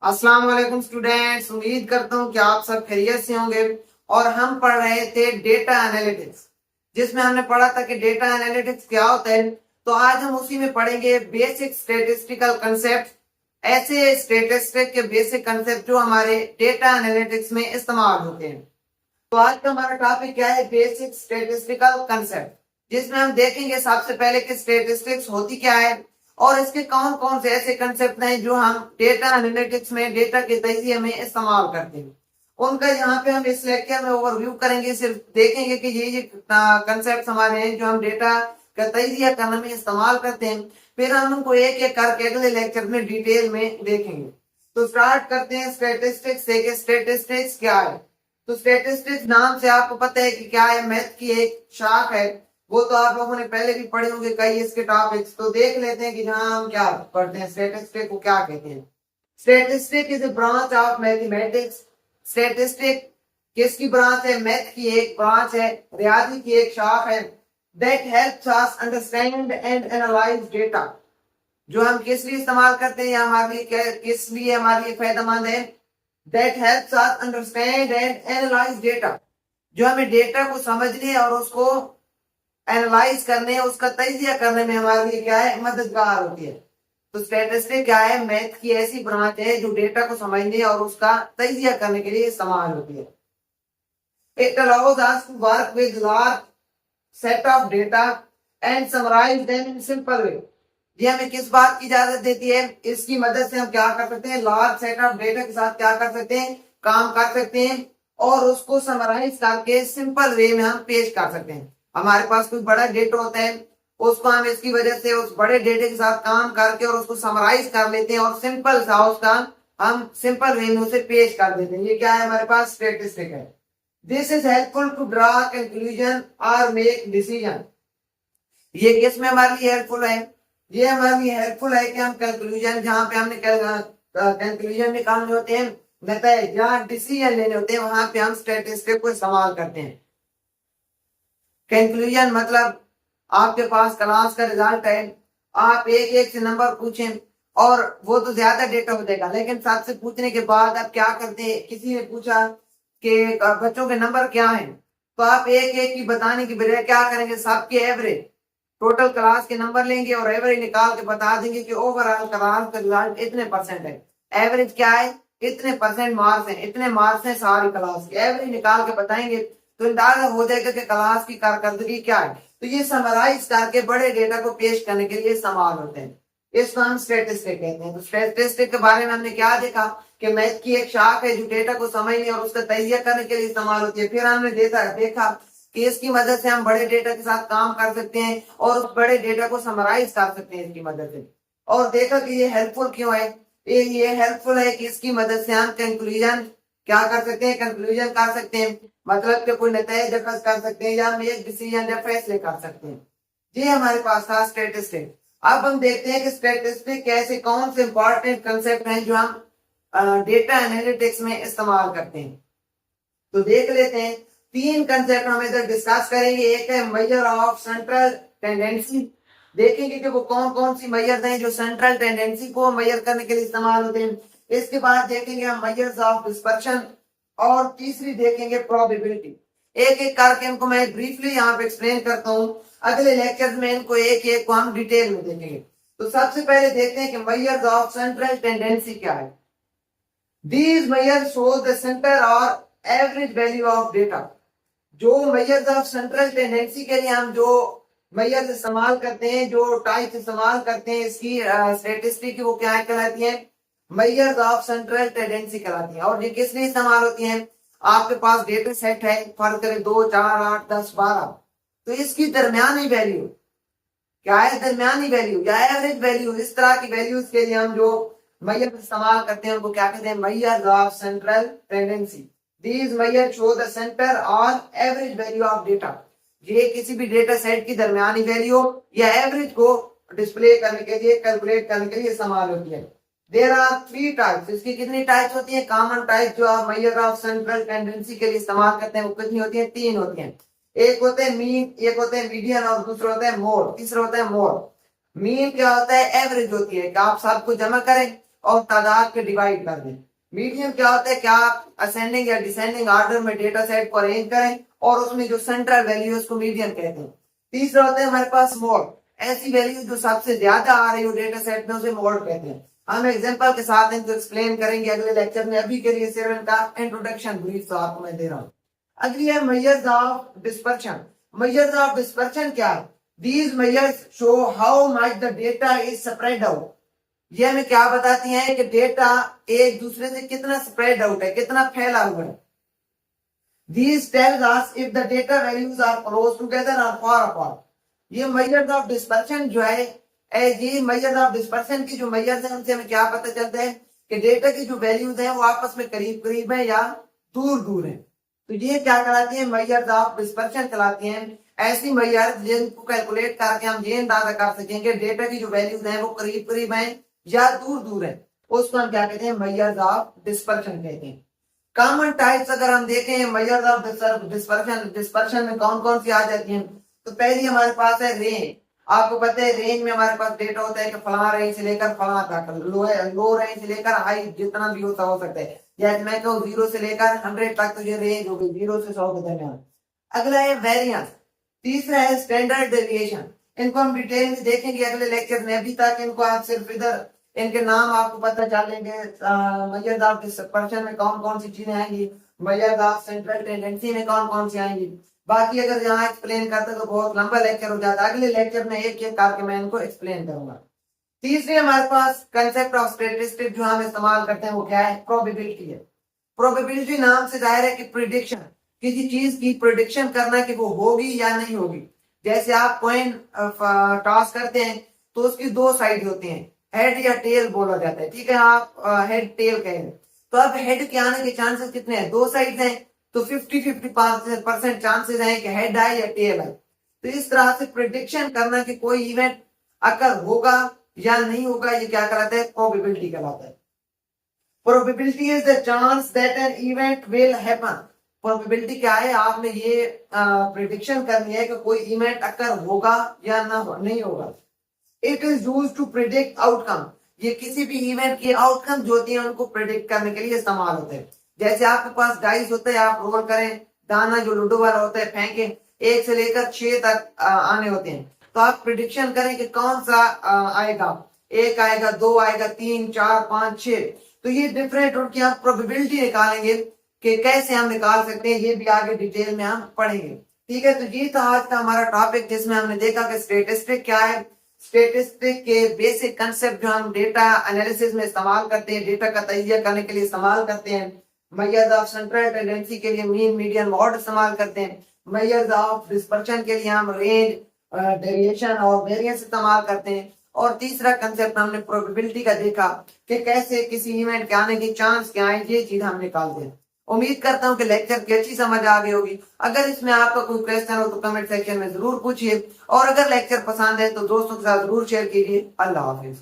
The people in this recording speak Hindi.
अस्सलाम वालेकुम स्टूडेंट्स, उम्मीद करता हूँ कि आप सब खैरियत से होंगे। और हम पढ़ रहे थे डेटा एनालिटिक्स, जिसमें हमने पढ़ा था कि डेटा एनालिटिक्स क्या होता है। तो आज हम उसी में पढ़ेंगे बेसिक स्टैटिस्टिकल कंसेप्ट, ऐसे स्टैटिस्टिक के बेसिक कंसेप्ट जो हमारे डेटा एनालिटिक्स में इस्तेमाल होते हैं। तो आज का हमारा टॉपिक क्या है? बेसिक स्टैटिस्टिकल कंसेप्ट, जिसमें हम देखेंगे सबसे पहले कि स्टैटिस्टिक्स होती क्या है और इसके कौन कौन से ऐसे कंसेप्ट हैं जो हम डेटा एनालिटिक्स में डेटा के तजिए में इस्तेमाल करते हैं। उनका यहाँ पे हम इस लेक्चर में ओवरव्यू करेंगे, सिर्फ देखेंगे कि ये कंसेप्ट हमारे हैं जो हम डेटा का तजिया करने में इस्तेमाल करते हैं। फिर हम उनको एक एक करके अगले लेक्चर में डिटेल में देखेंगे। तो स्टार्ट करते हैं स्टैटिस्टिक्स से कि स्टैटिस्टिक्स क्या है। तो स्टैटिस्टिक्स नाम से आपको पता है कि क्या है, मैथ की एक शाख है। वो तो आप लोगों ने पहले भी पढ़े होंगे कई इसके टॉपिक्स। तो देख लेते हैं कि जहां हम क्या पढ़ते हैं, स्टैटिस्टिक को क्या कहते हैं। Statistic is a branch of mathematics. Statistic किसकी ब्रांच है? मैथ की एक ब्रांच है, रियाजी की एक शाख है। That helps us understand and analyse data. जो हम किस लिए इस्तेमाल करते हैं, हमारे लिए किस लिए हमारे लिए फायदेमंद है? That helps us understand and analyse data. जो हमें डेटा को समझने और उसको एनालाइज करने, उसका तजिया करने में हमारे लिए क्या है, मददगार होती है। तो स्टैटिस्टिक क्या है? मैथ की ऐसी ब्रांच है जो डेटा को समझने और उसका तजिया करने के लिए इस्तेमाल होती है। It allows us to work with large set of data and summarise them in simple way. ये हमें किस बात की इजाजत देती है? इसकी मदद से हम क्या कर सकते हैं, लार्ज सेट ऑफ डेटा के साथ क्या कर सकते हैं, काम कर सकते हैं और उसको समराइज करके सिंपल वे में हम पेश कर सकते हैं। हमारे पास कोई बड़ा डेटा होता है, उसको हम इसकी वजह से उस बड़े डेटे के साथ काम करके और उसको समराइज कर लेते हैं और सिंपल सा उसका हम सिंपल वे में उसे पेश कर देते हैं। ये क्या है? हमारे पास स्टैटिस्टिक है। This is helpful to draw conclusion और मेक डिसीजन। ये किस में हमारे लिए हेल्पफुल है? ये हमारे लिए हेल्पफुल है कि हम कंक्लूजन, जहां पे हमने कंक्लूजन निकालने होते हैं, नतीजे जहां डिसीजन लेने होते हैं, वहां पे हम स्टैटिस्टिक को इस्तेमाल करते हैं। कंक्लूजन मतलब आपके पास क्लास का रिजल्ट है, आप एक एक से नंबर पूछें और वो तो ज्यादा डेटा हो जाएगा, लेकिन सबसे पूछने के बाद आप क्या करते हैं, किसी ने पूछा कि बच्चों के नंबर क्या हैं, तो आप एक एक की बताने की बजाय क्या करेंगे, सबके एवरेज टोटल क्लास के नंबर लेंगे और एवरेज निकाल के बता देंगे कि ओवरऑल क्लास का रिजल्ट इतने परसेंट है। एवरेज क्या है? इतने परसेंट मार्क्स हैं, इतने मार्क्स हैं सारी क्लास के, एवरेज निकाल के बताएंगे तो अंदाजा हो जाएगा कि क्लास की कारकर्दगी क्या है। तो ये समराइज करके बड़े डेटा को पेश करने के लिए इस्तेमाल होते हैं। इसको हम स्टैटिस्टिक कहते हैं। तो स्टैटिस्टिक के बारे में हमने क्या देखा कि मैथ की एक शाख है जो डेटा को समझने और उसका तजिया करने के लिए इस्तेमाल होती है। फिर हमने देखा कि इसकी मदद से हम बड़े डेटा के साथ काम कर सकते हैं और उस बड़े डेटा को समराइज कर सकते हैं इसकी मदद से। और देखा कि ये हेल्पफुल क्यों है। ये हेल्पफुल है कि इसकी मदद से हम कंक्लूजन क्या कर सकते हैं, कंक्लूजन कर सकते हैं, मतलब कि कोई नतीजे दर्ज कर सकते हैं या हम एक डिसीजन या फैसले कर सकते हैं। ये हमारे पास था स्टैटिस्टिक। अब हम देखते हैं कि स्टैटिस्टिक के ऐसे कौन से इंपॉर्टेंट कंसेप्ट हैं जो हम डेटा एनालिटिक्स में इस्तेमाल करते हैं। तो देख लेते हैं, तीन कंसेप्ट हम इधर डिस्कस करेंगे। एक है मेजर ऑफ सेंट्रल टेंडेंसी, देखेंगे कि वो कौन कौन सी मेजर्स हैं जो सेंट्रल टेंडेंसी को मेजर करने के लिए इस्तेमाल होते हैं। इसके बाद देखेंगे हम मेजर्स ऑफ डिस्पर्शन और तीसरी देखेंगे प्रोबेबिलिटी। एक एक करके इनको मैं ब्रीफली यहाँ पे एक्सप्लेन करता हूँ, अगले लेक्चर में इनको एक एक को हम डिटेल में देखेंगे। तो सबसे पहले देखते हैं कि मेजर्स ऑफ सेंट्रल टेंडेंसी क्या है। These measures show the center or average value of data। जो मेजर्स ऑफ सेंट्रल टेंडेंसी के लिए हम जो मेजर्स इस्तेमाल करते हैं, जो टाइप इस्तेमाल करते हैं इसकी स्टैटिस्टिक की, वो क्या कहलाती है? मेजर्स ऑफ सेंट्रल टेंडेंसी कहलाती है। और ये किस लिए इस्तेमाल होती है? आपके पास डेटा सेट है, फर्क करें 2, 4, 8, 10, 12, तो इसकी दरमियानी वैल्यू क्या है? दरमियानी वैल्यू या एवरेज वैल्यू, इस तरह की वैल्यूज के लिए हम जो मेजर इस्तेमाल करते हैं उनको क्या कहते हैं? Measures of central tendency. These measures show the center or average value of data। ये किसी भी डेटा सेट की दरमियानी वैल्यू या एवरेज को डिस्प्ले करने के लिए, कैलकुलेट करने के लिए इस्तेमाल होती है। There are 3 types. इसकी कितनी टाइप्स होती है? कॉमन टाइप जो आप मेजर ऑफ सेंट्रल टेंडेंसी के लिए इस्तेमाल करते हैं वो कितनी होती है? 3 होती है। एक होते हैं मीन, एक होते हैं मीडियन और दूसरा होता है मोड, तीसरा होता है मोड। मीन क्या होता है? एवरेज होती है कि आप सबको जमा करें और तादाद पे डिवाइड कर दें। मीडियन क्या होता है कि आप असेंडिंग या डिसेंडिंग ऑर्डर में डेटा सेट को अरेंज करें और उसमें जो सेंट्रल वैल्यू है उसको मीडियन कहते हैं। तीसरा होता है हमारे पास मोड, ऐसी वैल्यू जो सबसे ज्यादा आ रही हो डेटा सेट में उसे मोड कहते हैं। हम एग्जांपल के साथ इनको एक्सप्लेन करेंगे अगले लेक्चर में। अभी के लिए सिर्फ इनका इंट्रोडक्शन ब्रीफ तो आपको मैं दे रहा हूँ। अगली है measures of dispersion. Measures of dispersion क्या है? These measures show how much the data is spread out. ये हमें क्या बताती हैं कि डेटा एक दूसरे से कितना स्प्रेड आउट है, कितना फैला हुआ है। These tells us if the data values are close together or far apart. ये measures of dispersion जो है, ये measures of dispersion की जो measures हैं उनसे हमें क्या पता चलता है कि डेटा की जो वैल्यूज हैं वो आपस में करीब करीब है या दूर दूर है। तो ये क्या कहलाती है? measures of dispersion कहलाती हैं। ऐसी मेजर जिनको कैलकुलेट करके हम ये अंदाजा कर सकेंगे डेटा की जो वैल्यूज हैं वो करीब करीब हैं या दूर दूर है, उसको हम क्या कहते हैं? मेजर्स ऑफ डिस्पर्शन कहते हैं। कॉमन टाइप्स अगर हम देखें मेजर्स ऑफ डिस्पर्शन, डिस्पर्शन में कौन कौन सी आ जाती हैं? तो पहली हमारे पास है रेंज। आपको पता है रेंज में हमारे पास डेटा होता है कि फला रेंज से लेकर फला तक, लो रेंज से लेकर हाई जितना भी होता हो सकता है। जैसे मैं कहूँ 0 से लेकर 100 तक तो ये रेंज हो गई, 0 से 100 के दरमियान। अगला है वेरिएंस। तीसरा है स्टैंडर्ड डेविएशन। इनको हम डिटेल में देखेंगे अगले लेक्चर में। अभी तक इनको आप सिर्फ इधर इनके नाम आपको पता चलेंगे। मेजर्स ऑफ डिस्पर्शन में कौन कौन सी चीजें आएंगी, मेजर्स ऑफ सेंट्रल टेंडेंसी में कौन कौन सी आएंगी। बाकी अगर यहाँ एक्सप्लेन करते तो बहुत लंबा लेक्चर हो जाता। अगले लेक्चर में एक एक करके मैं इनको एक्सप्लेन करूंगा। तीसरी हमारे पास कंसेप्ट ऑफ स्टेटिस्टिक्स जो हम इस्तेमाल करते हैं वो क्या है? प्रोबेबिलिटी है। प्रोबेबिलिटी नाम से जाहिर है कि प्रिडिक्शन, किसी चीज की प्रिडिक्शन करना कि वो होगी या नहीं होगी। जैसे आप कॉइन टॉस करते हैं तो उसकी दो साइड होती हैं, हेड या टेल बोला जाता है, ठीक है। आप हेड टेल कहेंगे तो अब हेड के आने के चांसेस कितने हैं? दो साइड हैं तो 50-50% चांसेस हैं कि हेड आए या टेल आए। तो इस तरह से प्रिडिक्शन करना कि कोई इवेंट अगर होगा या नहीं होगा, ये क्या कहलाता है? प्रोबेबिलिटी कहलाता है। Probability is the chance that an event will happen. Probability क्या है? आपने ये प्रिडिक्शन करनी है कि कोई इवेंट अगर होगा या ना हो, नहीं होगा। It is used to predict outcome. ये किसी भी इवेंट की आउटकम जो होती है उनको प्रिडिक्ट करने के लिए इस्तेमाल होते हैं। जैसे आपके पास डाइस होता है, आप रोल करें, दाना जो लूडो वाला होता है फेंके, 1 से लेकर 6 तक आने होते हैं, तो आप प्रिडिक्शन करें कि कौन सा आएगा, 1 आएगा, 2 आएगा, 3, 4, 5, 6। तो ये डिफरेंट उनकी आप प्रोबेबिलिटी निकालेंगे कि कैसे हम निकाल सकते हैं, ये भी आगे डिटेल में हम पढ़ेंगे, ठीक है। तो ये था आज का हमारा टॉपिक जिसमें हमने देखा कि स्टेटिस्टिक क्या है। स्टेटिस्टिक के बेसिक कंसेप्ट जो हम डेटा एनालिसिस में इस्तेमाल करते हैं, डेटा का तजिया करने के लिए इस्तेमाल करते हैं। मेजर्स ऑफ सेंट्रल टेंडेंसी के लिए मीन, मीडियन, मॉड इस्तेमाल करते हैं। मेजर्स ऑफ डिस्पर्शन के लिए हम रेंज, डेविएशन और वेरिएंस इस्तेमाल करते हैं। और तीसरा कंसेप्ट हमने प्रोबेबिलिटी का देखा कि कैसे किसी इवेंट के आने की चांस क्या है, ये चीज हम निकालते हैं। उम्मीद करता हूँ कि लेक्चर की अच्छी समझ आ गई होगी। अगर इसमें आपका कोई क्वेश्चन हो तो कमेंट सेक्शन में जरूर पूछिए, और अगर लेक्चर पसंद है तो दोस्तों के साथ जरूर शेयर कीजिए। अल्लाह हाफिज।